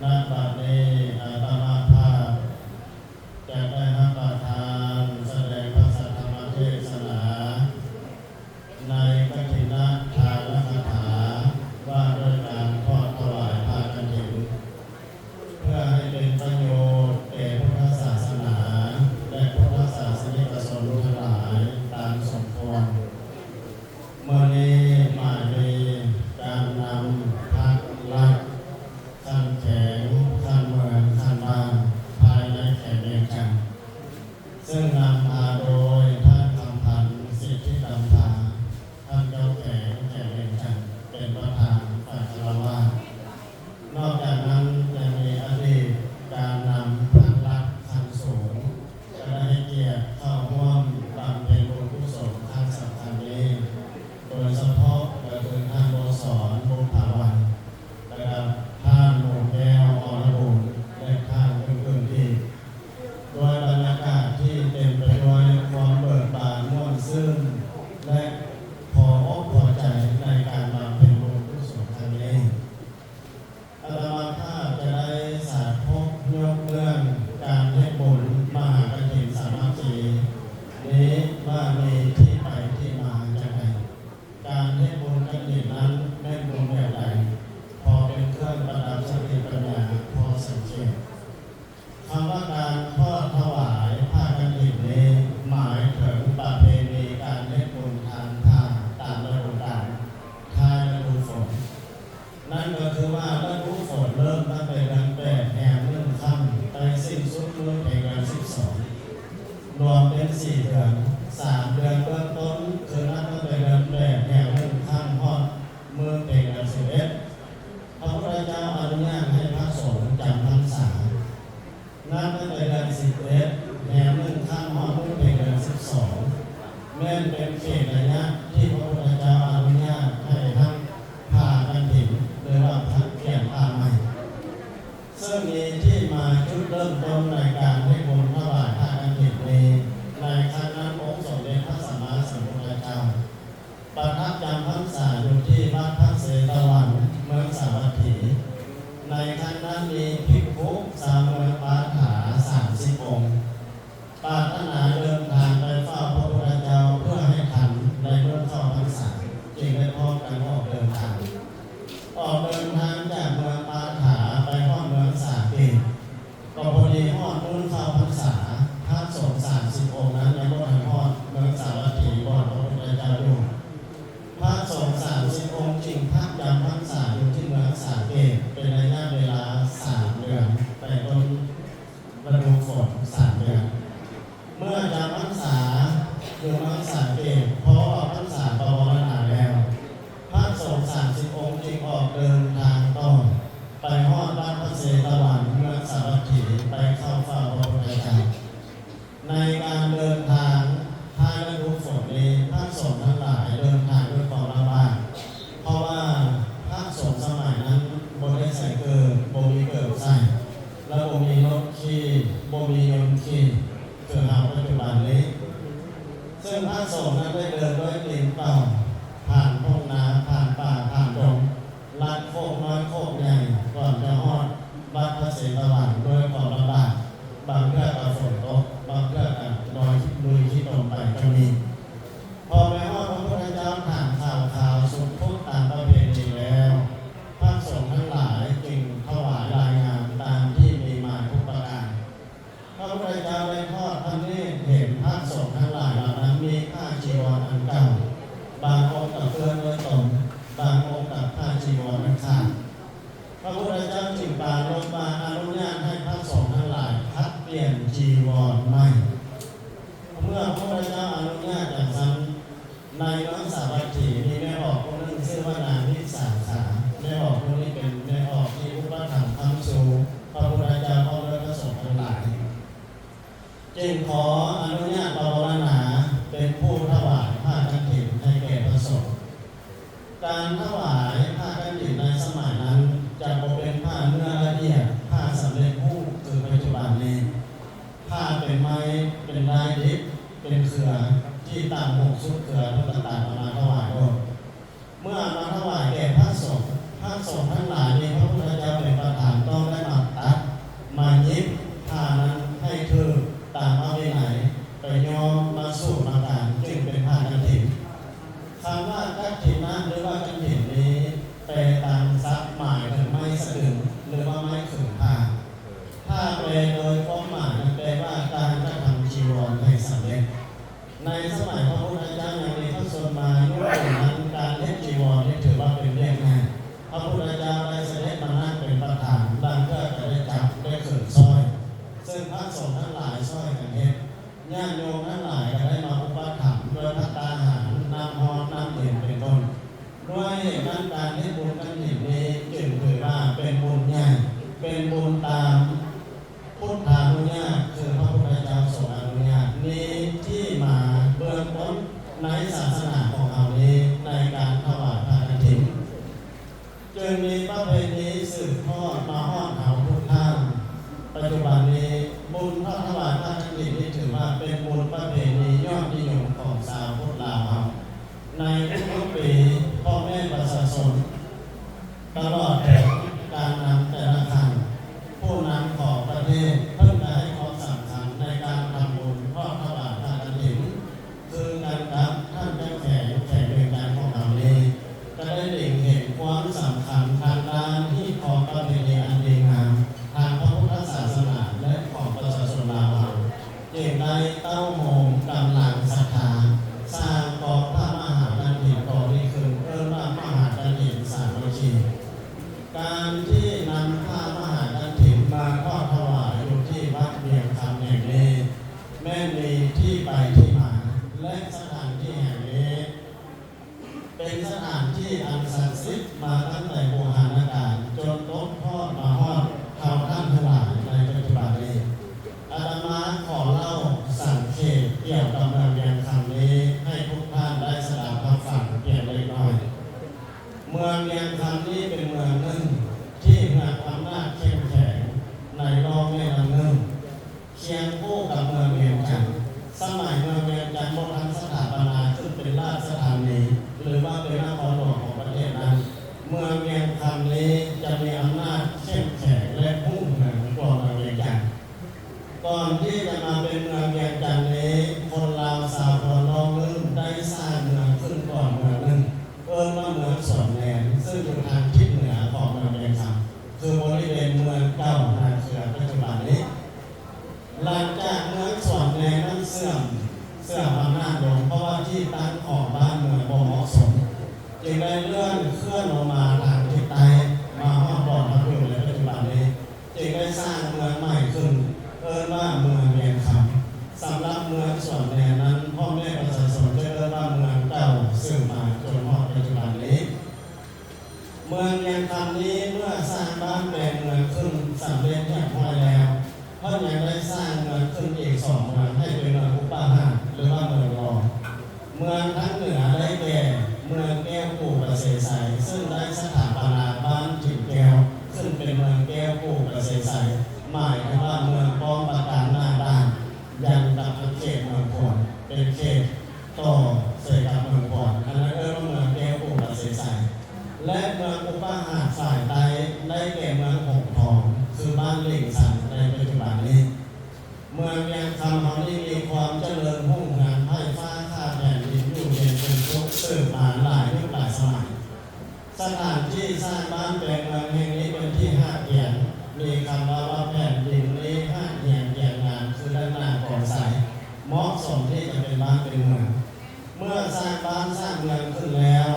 ณบัดนี้อาตมาภาพจะได้รับประทานแสดงพระสัทธรรมเทศนาในกฐินทานคถาว่าด้วยการทอดถวายผ้ากฐินเพื่อให้เป็นประโยชน์แก่พุทธศาสนาและพุทธศาสนิกชนทั้งหลายตามสมควรเมื่อนี้มามีการนำพักลักขั้นแข็งขั้นเมืองขั้นบ้านภายในแขกเรียนกันซึ่งนำมาโดยท่านคำพันธ์สิทธิกำพาท่านเจ้าแขกเรียนกันเป็นประธานฝ่ายคารวะนอกจากนั้นยังมีอดีตการนำพักลักขั้นสูงจะได้ให้เกียรติเข้าร่วมบำเพ็ญบุญกุศลขั้นสำคัญนี้โดยเฉพาะก็คือท่านโบสรบุญภาวันนะครับท่านหมู่แก้วอรบุญและท่านอื่นๆอีกโดยบรรยากาศที่เต็มไปด้วยความเบิกบานม่วนซื่นและพออกพอใจในการบำเพ็ญบุญกุศลครั้งนี้อาตมาภาพจะได้สาธกยกเรื่องการเทศบุญมหากฐินสามัคคีนี้ว่ามีที่ไปที่มาอย่างไรการเทศบุญกฐินนั้นได้บุญแบบใดพอเป็นเครื่องประดับสติปัญญาพอสังเกตคำว่าการทอดถวายผ้ากฐินนี้หมายถึงประเพณีการเทศบุญทางทานตามฤดูกาลท้ายฤดูฝนนั่นก็คือว่าฤดูฝนเริ่มตั้งแต่เดือน8แห่ง1ค่ำไปสิ้นสุดเมื่อเดือน12รวมเป็น4เดือน3เดือนเบื้องต้นคือนับตั้งแต่เดือน8แห่ง1ค่ำฮอดเมื่อเดือน11พระพุทธเจ้าอนุญาตให้พระสงฆ์จำพรรษานับตั้งแต่เดือน11แห่ง1ค่ำฮอดเมื่อเดือน12แม้นเป็นเขตระยะที่พระพุทธเจ้าอนุญาตให้ทั้งผ้ากฐินหรือว่าผ้าเปลี่ยนผ้าใหม่ซึ่งมีที่มาจุดเริ่มต้นในการให้บุญถวายผ้ากฐินนี้ในคณะองค์สมเด็จพระสัมมาสัมพุทธเจ้าประทับจำพรรษาอยู่ที่วัดพระเศตวันเมืองสาวัตถีในคณะมีภิกษุสามเณรปาฐา30 องค์ปรารถนาเดินทางไปเฝ้าพระพุทธเจ้าเพื่อให้ทันในเมื่อเข้าพรรษาจึงได้พร้อมกันออกเดินทางจากเมืองปาฐาไปฮอดเมืองสาเกตก็พอดีฮอดมุ่นเข้าพรรษาพระสงฆ์30 องค์นั้นยังบ่ทันฮอดเมืองสาวัตถีบ่พระพุทธเจ้าอยู่พระสงฆ์30 องค์จึงพักจำพรรษาอยู่ที่เมืองสาเกตเป็นระยะเวลา3 เดือนแต่ต้นฤดูฝน3 เดือนเมื่อจำพรรษาอยู่เมืองสาเกตพอออกพรรษาปวารณาแล้วพระสงฆ์30 องค์จึงออกเดินทางต่อไปฮอดวัดพระเศตวันเมืองสาวัตถีไปเข้าเฝ้าพระพุทธเจ้าในการเดินทางท้ายฤดูฝนนี้พระสงฆ์ทั้งหลายเดินทางด้วยความลำบากเพราะว่าพระสงฆ์สมัยนั้นบ่ได้ใส่เกิบบ่มีเกิบใส่แล้วบ่มีรถขี่บ่มียนต์ขี่คือเฮาปัจจุบันนี้ซึ่งพระสงฆ์นั้นได้เดินด้วยตีนเปล่าผ่านทุ่งนาผ่านป่าผ่านดงลัดโคกน้อยโคกใหญ่ก่อนจะฮอดวัดพระเศตวันด้วยความลำบากบางเทื่อก็ฝนตกบางเทื่อก็ลอยลุยที่ตรงไปก็มีพอไปฮอดพระพุทธเจ้าถามข่าวสุดทุกตามประเพณีแล้วพระสงฆ์ทั้งหลายจึงถวายรายงานตามที่มีมาทุกประการพระพุทธเจ้าได้ทอดพระเนตรเห็นพระสงฆ์ทั้งหลายเหล่านั้นมีผ้าจีวรอันเก่าบางองค์กับเพื่อนด้วยตนบางองค์กับผ้าจีวรนั้นขาดพระพุทธเจ้าจึงปรารภมาอนุญาตให้พระสงฆ์ทั้งหลายพัดเปลี่ยนจีวรใหม่เมื่อพระพุทธเจ้าอนุญาตอย่างนั้นในเมืองสาวัตถีมีแม่ออกคนหนึ่งชื่อว่านางวิสาขาแม่ออกคนนี้เป็นแม่ออกที่อุปถัมภ์คำชูพระพุทธเจ้าพร้อมด้วยพระสงฆ์ทั้งหลายจึงขออนุญาตปวารณาเป็นผู้ถวายผ้ากฐินให้แก่พระสงฆ์การถวายผ้ากฐินในสมัยนั้นจะเป็นผ้าเนื้อละเอียดผ้าสำเร็จรูปคือปัจจุบันนี้ผ้าเป็นไม้ ญาติโยมทั้งหลายก็ได้มาอุปถัมภ์โดยภัตตาหารน้ำฮอดน้ำเย็นเป็นต้นด้วยเหตุนั้นการที่บุญกฐินนี้จึงถือว่าเป็นบุญใหญ่เป็นบุญตามพุทธานุญาตคือพระพุทธเจ้าทรงอนุญาตนี้ที่มาเบื้องต้นในศาสนาของเรานี้ในการถวายพระกฐินจึงมีประเพณีสืบทอดมาฮอดเราทุกท่านปัจจุบันนี้บุญพระถวายพระกฐินนี้ถือว่าเป็นบุญประเพณียอดนิยมของชาวพุทธลาวในทุกปีพ่อแม่ประชาชนตลอดแต่การนำแต่ละครั้งผู้นำของประเทศเพิ่งได้ให้ความสำคัญในการทำบุญทอดถวายพระกฐินคือการครับท่านเจ้าแขกเรือนการของเรานี้ก็ได้เล็งเห็นความสำคัญทางด้านที่ของประเพณีอันดีงามทางพระพุทธศาสนาและของประชาชนลาวจึงได้เต้าโหมกำลังศรัทธาสร้างกองพระมหากฐินก่อนี้คือว่ามหากฐินสามัคคีการที่นำผ้ามหากฐินมาทอดถวายอยู่ที่วัดเวียงคำแห่งนี้แม้มีที่ไปที่มาและสถานที่แห่งนี้เป็นสถานที่อันศักดิ์สิทธิ์มาตั้งแต่โบราณกาลจนตกทอดมาฮอดเท่าท่านทั้งหลายในปัจจุบันนี้อาตมาขอเล่าสังเขปเกี่ยวกับเมืองเวียงคำนี้ให้ทุกท่านได้สดับรับฟังเพียงเล็กน้อยเมืองเวียงคำนี้เป็นเมืองหนึ่งที่มีอำนาจเข้มแข็งในรอบแม่น้ำหนึ่งเคียงคู่กับเมืองเวียงจันทร์สมัยเมืองเวียงจันทร์โบราณสถาปนาขึ้นเป็นราชธานีหรือว่าเป็นนครหลวงของประเทศนั้นเมืองเวียงคำนี้จะมีอำนาจเข้มแข็งและพุ่งเหนือกว่าเมืองเวียงจันทร์ก่อนที่จะมาเป็นเมืองเวียงจันทร์นี้คนลาวชาวคนน้องนึงได้สร้างเมืองขึ้นก่อนเมืองหนึ่งว่าเมืองสวนแนนซึ่งอยู่ทางทิศเหนือของเมืองเวียงคำคือบริเวณเมืองเก่านาเขือปัจจุบันนี้หลังจากเมืองสวนแนนนั้นเสื่อมอำนาจลงเพราะว่าที่ตั้งของบ้านเมืองบ่เหมาะสมจึงได้เลื่อนเคลื่อนลงมาทางทิศใต้มาฮอดบ่อน้ำพึ่งในปัจจุบันนี้จึงได้สร้างเมืองใหม่ขึ้นว่าเมืองเวียงคำสำหรับเมืองสวนแนนนั้นพ่อแม่ประชาชนจะเรียกว่าเมืองเก่าซึ่งมาจนฮอดปัจจุบันนี้เมืองเวียงคำนี้เมื่อสร้างบ้านแปลงเมืองขึ้นสำเร็จอย่างพอแล้วเพิ่นยังได้สร้างเมืองขึ้นอีก2เมืองให้เป็นเมืองอุปาหารหรือว่าเมืองรองเมืองทั้งเหนือได้แก่เมืองแก้วปู่ประเสไสซึ่งได้สถาปนาบ้านถิ่นแก้วซึ่งเป็นเมืองแก้วปู่ประเสไสหมายถึงว่าเมืองป้อมปราการหน้าด้านยันกับเขตเมืองพรเป็นเขตต่อเสยกับเมืองพรอันนั้นว่าเมืองแก้วปู่ประเสไสและเมืองอุปาหารฝ่ายใต้ได้แก่เมืองหงทองคือบ้านเหล่งสันในปัจจุบันนี้เมืองเวียงคำเขานี้มีความเจริญรุ่งเรืองไพฟ้าข้าแผ่นดินอยู่เย็นเป็นสุขสืบมาหลายยุคหลายสมัยสถานที่สร้างบ้านแปลงเมืองแห่งนี้เป็นที่ห้าเกียรติมีคำว่าแผ่นดินนี้ห้าเกียรติเกียรติงามคือด้านหน้าของใสเหมาะสมที่จะเป็นบ้านเป็นเมืองเมื่อสร้างบ้านสร้างเมืองขึ้นแล้ว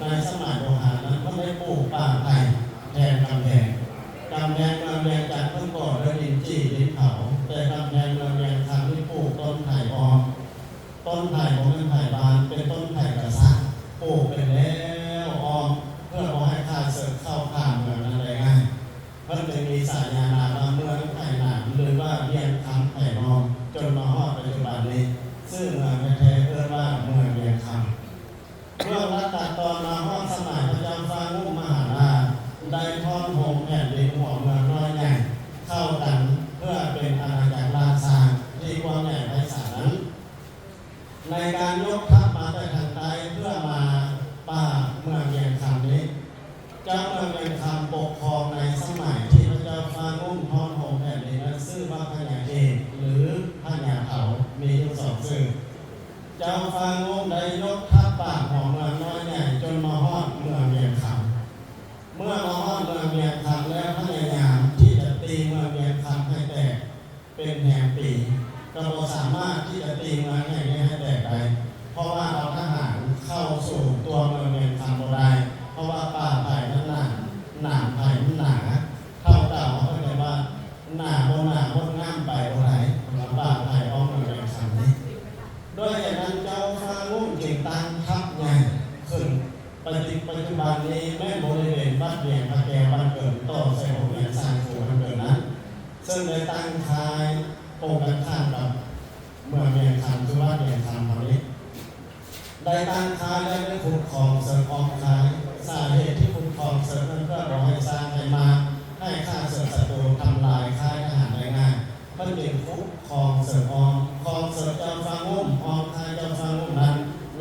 ในสมัยโบราณนั้นก็ได้ปลูกป่าไผ่แทนกำแพงเมืองเวียงจันทร์เพิ่งก่อด้วยดินจี้ดินเผาแต่กำแพงเมืองเวียงคำที่ปลูกต้นไผ่ออมต้นไผ่ของเป็นไผ่บานเป็นต้นไผ่กระซักปลูกเป็นแล้วออมเพื่อให้ข้าศึกเข้าข้ามเมืองนั้นได้ง่ายเพิ่งจะมีสายานาว่าเมืองไผ่หนามหรือว่าเวียงคำไผ่นอมจนมาฮอดปัจจุบันนี้ซึ่งเมืองแท้ๆเรียกว่าเมืองเวียงคำเมื่อรัชกาลตอนมาฮอดสมัยพระเจ้าฟ้างุ่มมหาราชได้ทอดโหมแผ่นดินหัวเมืองน้อยใหญ่เข้ากันเพื่อเป็นอาณาจักรราชาที่กว้างใหญ่ไพศาลในการยกทัพมาจากทางใต้เพื่อมาป่าเมืองเวียงคำนี้เจ้าเมืองเวียงคำปกครองในสมัยที่พระเจ้าฟ้างุ่ม ซึ่งได้ตั้งค่ายตรงกันข้ามกับเมืองเวียงคำคือว่าเวียงคำเขานี้ได้ตั้งค่ายและได้ขุดคลองเสริมออกค่ายสาเหตุที่ขุดคลองเสริมนั้นเพื่อรอให้สร้างให้มาให้ข้าศึกศัตรูทำลายค่ายทหารได้ง่ายมันเป็นขุดคลองเสริมออกคลองเสริมเจ้าฟ้างุ่มออกค่ายเจ้าฟ้างุ่มนั้น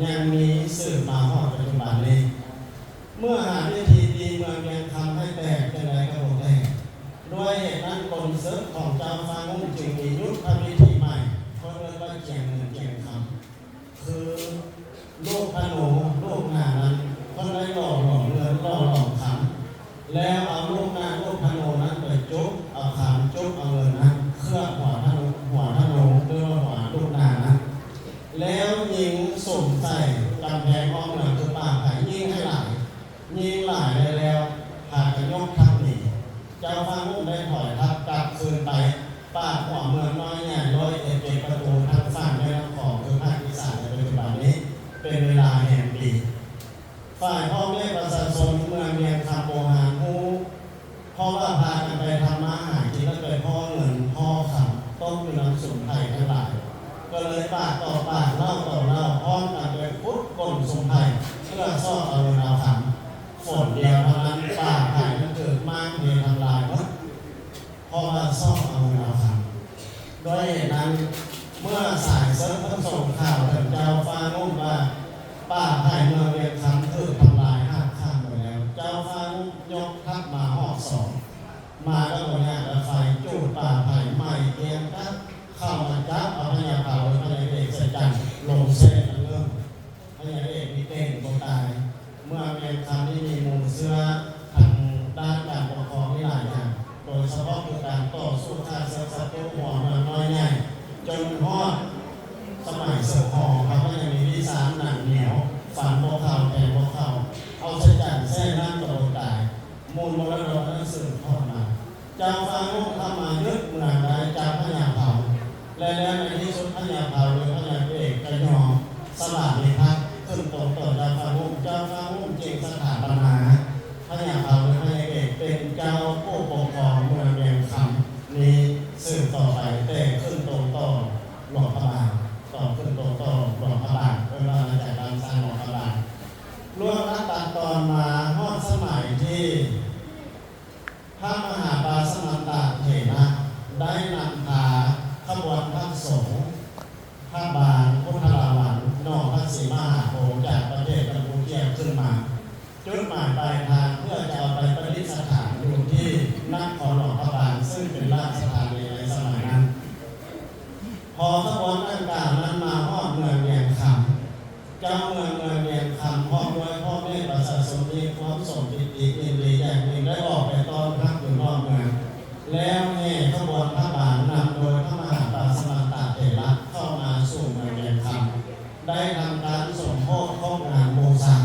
ยังมีสืบมาฮอดปัจจุบันนี้เมื่อหาวิธีตีเมืองเวียงคำให้แตกเป็นไรก็บ่แตกด้วยเหตุนั้นกลศึกของเจ้าฟ้างุ่มจึงมียุทธวิธีใหม่เขาเรียกว่าเจียงเงินเจียงคำคือลูกพระโหนูลูกหน้านั้นก็ได้หล่อหลอมเงินหล่อหลอมคำแล้วเอาลูกหน้าลูกพระโหนูนั้นไปจุบเอาคำจุบเอาเงินนั้นเคลือบหัวพระโหนูด้วยหัวลูกหน้านั้นแล้วยิงสุ่มใส่กำแพงห้องหลังคือป่าไผ่ยิงให้หลายยิงหลายเลยแล้วพากันยกทัพหนีเจ้าฟ้างุ่มได้ถอยทัพกลับคืนไปป่าหัวเมืองน้อยใหญ่ร้อยเอ็ดประตูทางฝั่งแม่น้ำของคือภาคอีสานในปัจจุบันนี้เป็นเวลาแห่งปีฝ่ายพ่อแม่ประชาชนเมืองเวียงคำโบหารฮู้เพราะว่าพากันไปทำมาหากินแล้วไปพ่อเงินพ่อคำต้องมีน้ำสุ่มไผ่ทั้งหลายก็เลยปากต่อปากเล่าต่อเล่าพร้อมกันไปพุทธก้นสุ่มไผ่เพื่อซ่อเอาเงินเอาคำฝนเดียวเท่านั้นป่าไผ่มันเกิดมากเททำลายหมดเพราะว่าซ่อเอาเงินเอาคำด้วยเหตุนั้นเมื่อสายเสริมทั้งส่งข่าวถึงเจ้าฟ้างุ่มว่าป่าไผ่เมืองเวียงคำถูกทำลายห้าข้างหมดแล้วเจ้าฟ้างุ่มยกทัพมาหอกสองมาแล้วก็เนี่ยไฟจูดป่าไผ่ใหม่เตรียมทัพเข้ามาจับเอาพญาเผ่าพญาเอกใส่จันลงเส้นเรื่องพญาเอกมีเต้นโบตายเมื่อเวียงคำที่มีมูลเสื้อทางด้านการปกครองนี่หลายอย่างโดยเฉพาะคือการต่อสู้ฆ่าศึกศัตรูหัวเมืองน้อยใหญ่จนฮอดสมัยเสือหอเขาก็ยังมีวิสานหนักเหนียวฝันโบเข่าแทงโบเข่าเอาใช้จันแท่นั่งกระโดดตายมูลมรดกนั้นสืบทอดมาเจ้าฟ้างุ่มเข้ามายึดเมืองได้จากพญาเผ่าและแล้วในที่สุดพญาเผ่าหรือพญาเอกก็ยอมสละนิพักขึ้นตรงต่อเจ้าฟ้างุ่มเจ้าฟ้างุ่มจึงสถาปนาพญาเผ่าหรือพญาเอกเป็นเจ้าผู้ปกครองเมืองเวียงคำนี้สืบต่อไปแต่ขึ้นตรงต่อหลวงพระบางต่อขึ้นตรงต่อหลวงพระบางเวลาจากการสร้างหลวงพระบางล่วงรับตัดตอนมาฮอดสมัยที่พระมหาปาสมันตเถระได้นำพาขบวนพระสงฆ์พระบางพุทธราวันนอกพระศรีมหาโพธิ์จากประเทศกัมพูชาขึ้นมาจุดหมายปลายทางเพื่อจะเอาไปประดิษฐานอยู่ที่นครหลวงพระบางซึ่งเป็นราชธานีในสมัยนั้นพอขบวนดังกล่าวนั้นมาฮอดเมืองเวียงคำเจ้าเมืองเวียงคำพร้อมด้วยพ่อแม่ประชาชนที่ความสมจิตยินดีอย่างยิ่งได้ออกไปต้อนรับอยู่รอบเมืองแล้วแห่ขบวนพระบางนำโดยพระมหาปาสมันตเถระเข้ามาสู่เมืองเวียงคำได้ทำการสมโภชครบงานบูชา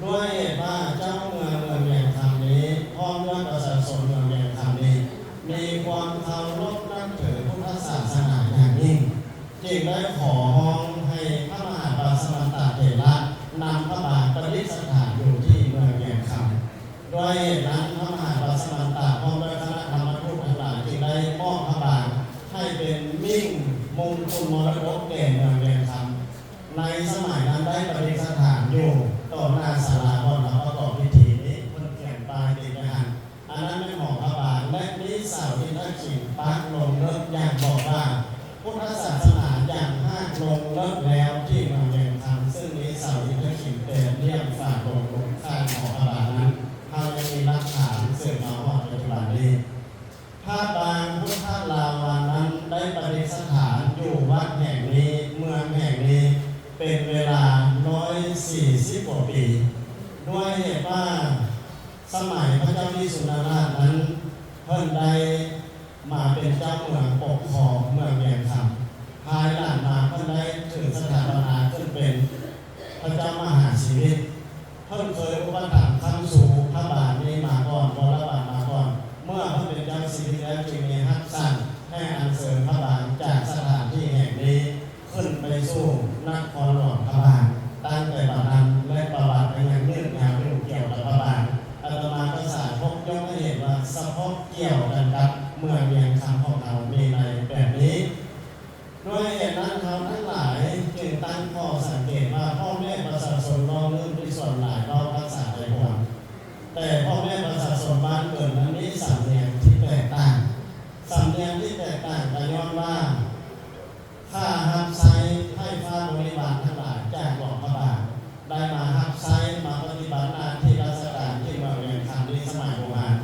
ด้วยเหตุว่าเจ้าเมืองเวียงคำนี้พร้อมด้วยประชาชนเมืองเวียงคำนี้มีความเคารพนับถือพุทธศาสนาอย่างยิ่งจึงได้ขอร้องให้พระมหาปาสมันตเถระนำพระบางประดิษฐานอยู่ที่เมืองเวียงคำด้วยเหตุนั้นพระมหาปาสมันตพร้อมด้วยคณะธรรมทูตทั้งหลายจึงได้มอบพระบางให้เป็นมิ่งมงคลมรดกแก่เมืองเวียงคำในสมัยนั้นได้ประดิษฐานอยู่ต่อหน้าศาลาก่อนแล้วประกอบพิธีนี้คนเขียนปลายติดไปหันอันนั้นเป็นของพระบางและนี้สาวที่ได้ขิงปักลงเลิกอย่างบอกว่าพุทธศาสนาอย่างห้าลงเลิกแล้วที่เมืองเวียงคำซึ่งนี้สาวที่ได้ขิงเป็นเรียกฝากลงข้างของพระบางนั้นเขายังมีหลักฐานสืบมาว่าปัจจุบันนี้พระบางพุทธลาวันนั้นได้ประดิษฐานอยู่วัดแห่งนี้เมืองแห่งนี้เป็นเวลา140 กว่าปีด้วยเหตุว่าสมัยพระเจ้าวิสุทธิราชนั้นเพิ่นได้มาเป็นเจ้าเมืองปกครองเมืองเวียงคำภายหลังมาเพิ่นได้ถือสถาปนาขึ้นเป็นพระเจ้ามหาชีวิตเพิ่นเคยอุปถัมภ์คำสู่พระบาทนี้มาก่อนวรบาทมาก่อนเมื่อเพิ่นเป็นเจ้าชีวิตแล้วจึงมีฮักสั่งให้อัญเชิญพระบาทจากสถานที่แห่งนี้ขึ้นไปสู่นครหลวงพระบางตั้งแต่บัดนั้นและประวัติยังยืดยาวอยู่เกี่ยวกับพระบางอาตมาก็สาพบยกให้เห็นว่าสะพกเกี่ยวกันกับ เมืองเวียงคำของเรามีในแบบนี้ด้วยเหตุนั้นเราทั้งหลายจึงตั้งข้อสังเกตว่าพ่อแม่ประชาชนรองเรื่องที่ส่วนหลายเรารักษาได้หมดแต่พ่อแม่ประชาชนบ้านเกิดนั้นมีสำเนียงที่แตกต่างสำเนียงที่แตกต่างก็ย้อนว่าข้าห้ามใช้ให้ฟ้าบริบาลทั้งหลายจากหลวงพระบางได้มาห้ามใช้มาปฏิบัติหน้าที่ราชการที่เมืองเวียงคำในสมัยโบราณ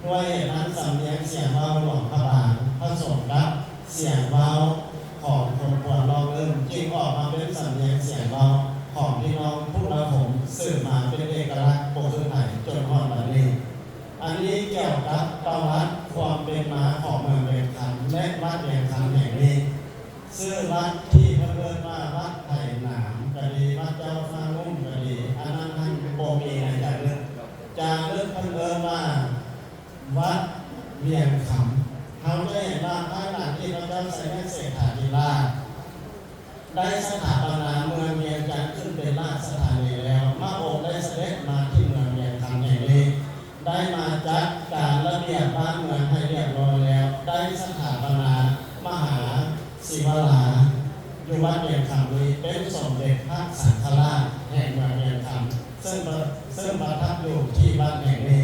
ด้วยเหตุนั้นสำเนียงเสียงเว้าหลวงพระบางผสมกับเสียงเว้าของคนควรรองเอิ้นจึงออกมาเป็นสำเนียงเสียงเว้าของพี่น้องผู้ละผมสืบมาเป็นเอกลักษณ์โบราณจนฮอดบัดนี้อันนี้เกี่ยวกับประวัติความเป็นมาของเมืองเวียงคำและวัดเวียงคำแห่งนี้ชื่อวัดที่เพิ่นว่าวัดไผ่หนามก็ดีวัดเจ้าฟ้าลุ่มก็ดีอันนั้นท่านบ่มีในจารึกเพิ่นว่าวัดเวียงคำเขาได้เห็นว่าภายหลังที่พระเจ้าไสยเศรษฐาธิราชได้สถาปนาเมืองเวียงจันทร์ขึ้นเป็นราชธานีแล้วพระองค์ได้เสด็จมาที่เมืองเวียงคำแห่งนี้ได้มาจัดการระเบียบบ้านเมืองให้เรียบร้อยแล้วได้สถาปนามหาศิวลาอยู่วัดเวียงคำนี้เป็นสมเด็จพระสังฆราชแห่งเมืองเวียงคำซึ่งประทับอยู่ที่บ้านแห่งนี้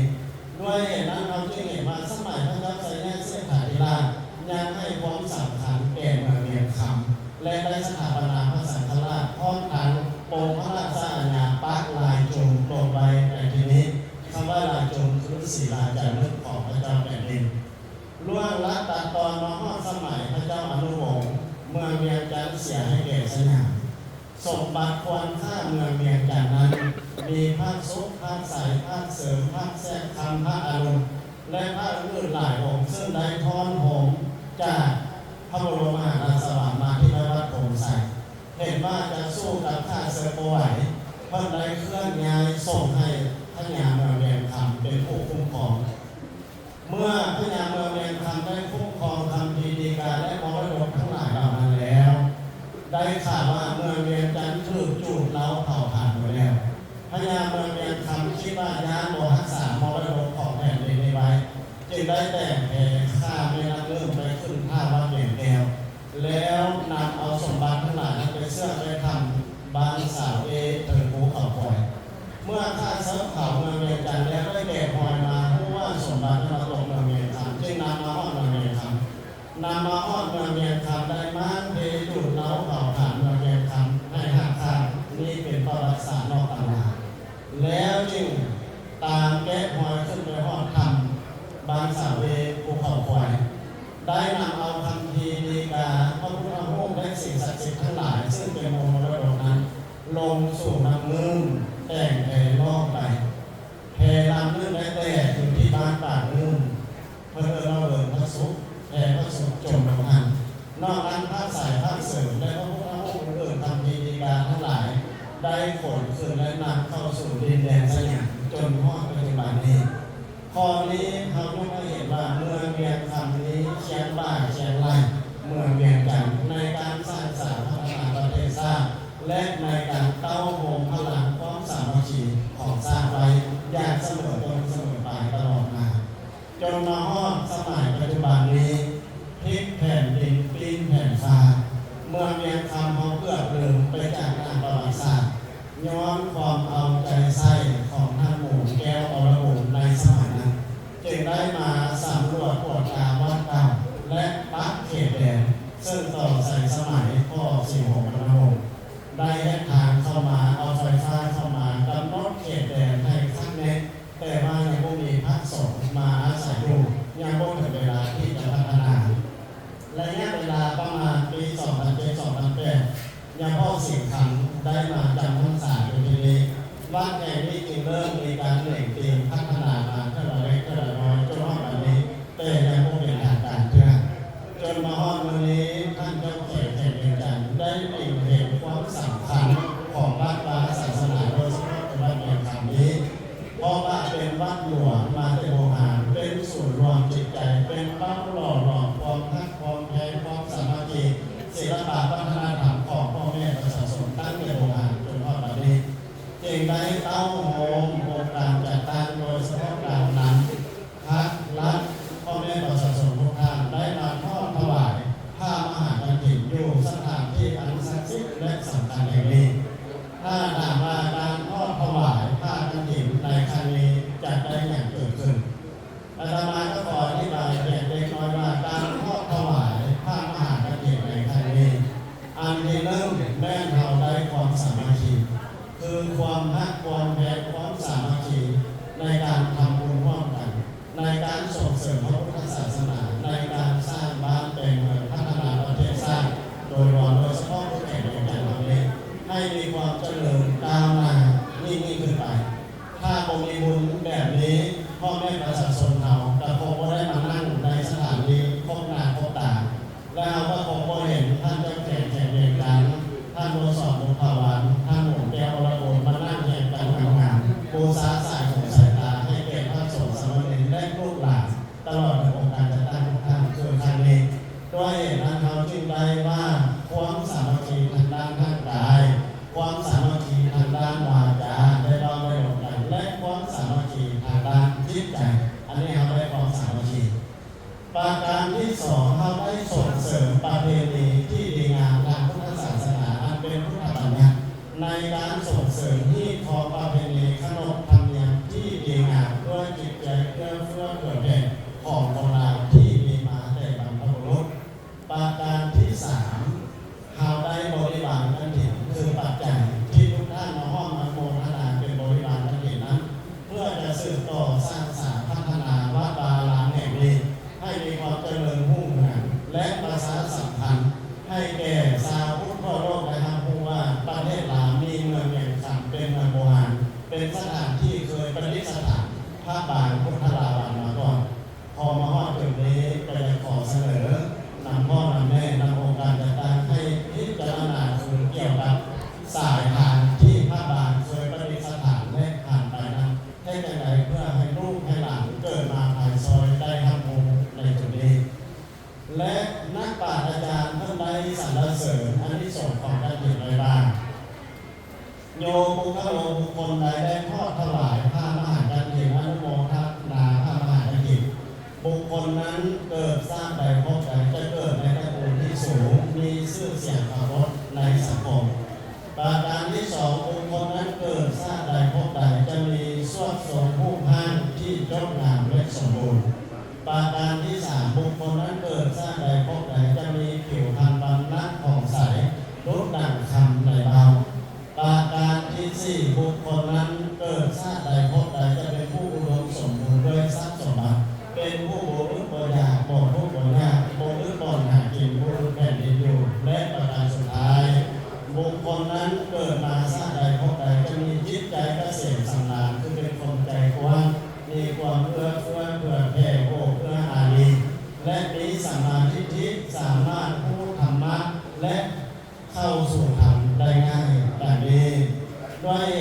ด้วยเหตุนั้นเราจึงเห็นว่าสมัยพระเจ้าไสยเศรษฐาธิราชยังให้ความสำคัญแก่เมืองเวียงคำและได้สถาปนาพระสังฆราชพร้อมทั้งปกพระราชอาญาปักลายจุงลงไปในที่นี้คำว่าลายจุงคือศิลาจารึกของพระเจ้าแผ่นดินล่วงลัดตัดตอนมาฮอดสมัยพระเจ้าอนุวงศ์เมืองเวียงจันทร์เสียให้แก่สยามสมบัติควรค่าเมืองเวียงจันทร์นั้นมีพระสุขพระใสพระเสริมพระแทรกคำพระอรุณและพระอื่นหลายองค์ซึ่งได้ทอนโหมจากพระบรมมหาราชวังมาที่วัดโพธิ์ไทรเห็นว่าจะสู้กับข้าศึกบ่ไหวเพิ่นได้เคลื่อนย้ายส่งให้พญาเมืองเวียงคำเป็นผู้คุ้มครองเมื่อพญาเมืองเวียงคำได้คุ้มครองคำดีกาและมรดกทั้งหลายเหล่านั้นแล้วได้ข่าวว่าเมืองเวียงจันทร์ถูกจูบเล้าเผาผ่านไปแล้วพญาเมืองเวียงคำคิดว่าย้านโมทักษามรดกของแผ่นดินนี้ไว้จึงได้แต่งเพลข้าไม่รับเริ่มไปขึ้นท่าวัดเวียงแก้วแล้วนำเอาสมบัติทั้งหลายนั้นไปเสื้อไปทำบ้านสาวเถิดภูเขาปล่อยเมื่อข้าเสื้อเขาเมืองเวียงจันทร์แล้วได้แก่พลอยมาผู้ว่าสมบัติมาตกเมืองเวียงคำจึงนำมาฮอดเมืองเวียงคำเวียงคำได้มาเทจุดเล้าเผาผ่านเมืองเวียงคำให้หักขาดนี่เป็นประวัติศาสตร์นอกตำราแล้วจึงตามแกะพลอยขึ้นไปฮอดคำบางสาวภูเขาควายได้นำเอาคำพีดีกาพระพุทธรูปและสิ่งศักดิ์สิทธิ์ทั้งหลายซึ่งเป็นมรดกนั้นลงสู่น้ำนึ่งแต่งแพลอกไปแพลำนึ่งและแต่อยู่ที่บ้านปากนึ่งเพื่อเราเดินพระสุขแพพระสุขจมลงหันนอกนั้นพระสายพระเสริมและพระพุทธรูปอื่นคำพีดีกาทั้งหลายได้ขนขึ้นและนำเข้าสู่ดินแดนสยามจนฮอดปัจจุบันนี้ข้อนี้เราต้องเห็นว่าเมืองเวียงคำนี้เชียงบ่าเชียงรายเมืองเวียงจันทร์ในการสร้างสรรค์พัฒนาประเทศชาติและในการเต้าโหมพลังความสามัคคีของสร้างไว้อย่างเสมอต้นเสมอปลายตลอดมาจนมาฮอดสมัยปัจจุบันนี้พลิกแผ่นดินปีนแผ่นฟ้าเมืองเวียงคำเขาเกือบลืมไปจากงานประวัติศาสตร์ย้อนความเอาใจใส่ของท่านหมู่แก้วอรบุญในสมัยนั้นจึงได้มาสำรวจตรวจตาวัดเก่าและปักเขตแดนซึ่งต่อใส่สมัยพ่อสี่หกพระองค์ได้แยกทางเข้ามาเอาไฟฟ้าเข้ามากำหนดเขตแดนให้ขั้นเน็ตแต่ว่ายังไม่มีพระสงฆ์มาอาศัยอยู่ยังไม่ถึงเวลาที่จะพัฒนาระยะเวลาประมาณปี2007-2008ยังพ่อสิ่งคำได้มาจำพรรษาอยู่ที่นี้วัดแห่งนี้จึงเริ่มมีการเปลี่ยนแปลงพัฒนามาเท่าไรเท่าไรน้อยจนฮอดวันนี้แต่ยังไม่เป็นทางการเพื่อจนมาฮอดวันนี้ท่านเจ้าเขตแห่งเวียงจันทร์ได้เห็นความสำคัญของวัดวาศาสนาโดยเฉพาะวัดเวียงคำนี้เพราะว่าเป็นวัดหลวงมาแต่โบราณเป็นศูนย์รวมจิตใจเป็นวัดหล่อหลอมความรักความแพ้ความสามัคคีศิลปะวัฒนธรรมของพ่อแม่ประชาชนตั้งแต่โบราณจนฮอดวันนี้จึงได้เต้าโฮมโครงการจัดตั้งโดยเฉพาะการนำพักรัฐพ่อแม่ประชาชนทุก ตลอดในองค์การจัดตั้งทุกท่านคือครั้งนี้ด้วยเหตุนั้นเขาจึงได้ว่าความสามัคคีทางด้านร่างกายความสามัคคีทางด้านวาจาได้เราได้ลงกันและความสามัคคีทางด้านจิตใจอันนี้เขาได้ความสามัคคีประการที่สองเขาได้ส่งเสริมประเพณีที่ดีงามทางพุทธศาสนาอันเป็นพุทธบัญญัติในการส่งเสริมที่คอประเพณีขนบธรรมเนียมที่ดีงามด้วยจิตใจเอื้อเฟื้อเผื่อแผ่ของคนเราที่มีมาแต่บรรพบุรุษประการที่สามเขาได้บริบาลกฐินคือปัจจัยที่ทุกท่านมาห้อมมาโมทนาเป็นบริบาลกฐินนั้นเพื่อจะสืบต่อสร้างสรรค์พัฒนาวัดวาลามแห่งนี้ให้มีความเจริญรุ่งเรืองและประชาสัมพันธ์ให้แก่ชาวพุทธทั่วโลกได้รับรู้ว่าประเทศลาวมีเมืองแห่งธรรมเป็นเมืองโบราณเป็นสถานที่เคยประดิษฐานพระบาทพุทธลาวันมาก่อนพอมาฮอดจุดนี้ก็จะขอเสนอนำพ่อนำแม่นำองค์การจัดตั้งให้พิจารณาคือเกี่ยวกับสายทางที่พระบาทเคยประดิษฐานและผ่านไปนั้นให้จังไดเพื่อให้ลูกให้หลานเกิดมาภายซอยได้รับรู้ในจุดนี้และนักปราชญ์อาจารย์ท่านใดสรรเสริญอันที่ส่งของการผิดไว้บ้างโยบุคโลบุคคลใดได้ทอดถวายผ้ามหากฐินอนุโมทนาผ้ามหากฐินบุคคลนั้นเกิดสร้างใดพบใดจะเกิดในตระกูลที่สูงมีชื่อเสียงเคารพในสังคมประการที่สองบุคคลนั้นเกิดสร้างใดพบใดจะมีสวดทรงผู้ห้างที่ยศงามและสมบูรณ์ประการที่สามบุคคลนั้นเกิดสร้างใดพบใดจะมีผิวพรรณบรรณะผ่องใสรุดดั่งคำในเบาประการที่สี่บุคคลนั้นเกิดชาติใดพบใดจะเป็นผู้อุดมสมบูรณ์ด้วยทรัพย์สมบัติเป็นผู้บริบริยาบ่ผู้บริยาบริบริหากินบริแผ่นดินอยู่และประการสุดท้ายบุคคลนั้นเกิดมาชาติใดพบใดจะมีจิตใจเกษมสำราญคือเป็นคนใจกว้างมีความเอื้อเฟื้อเผื่อแผ่โอ้เอื้ออารีและมีสัมมาทิฏฐิสามารถพูดธรรมะและเข้าสู่ธรรมได้ง่ายแบบนี้ด้วยเห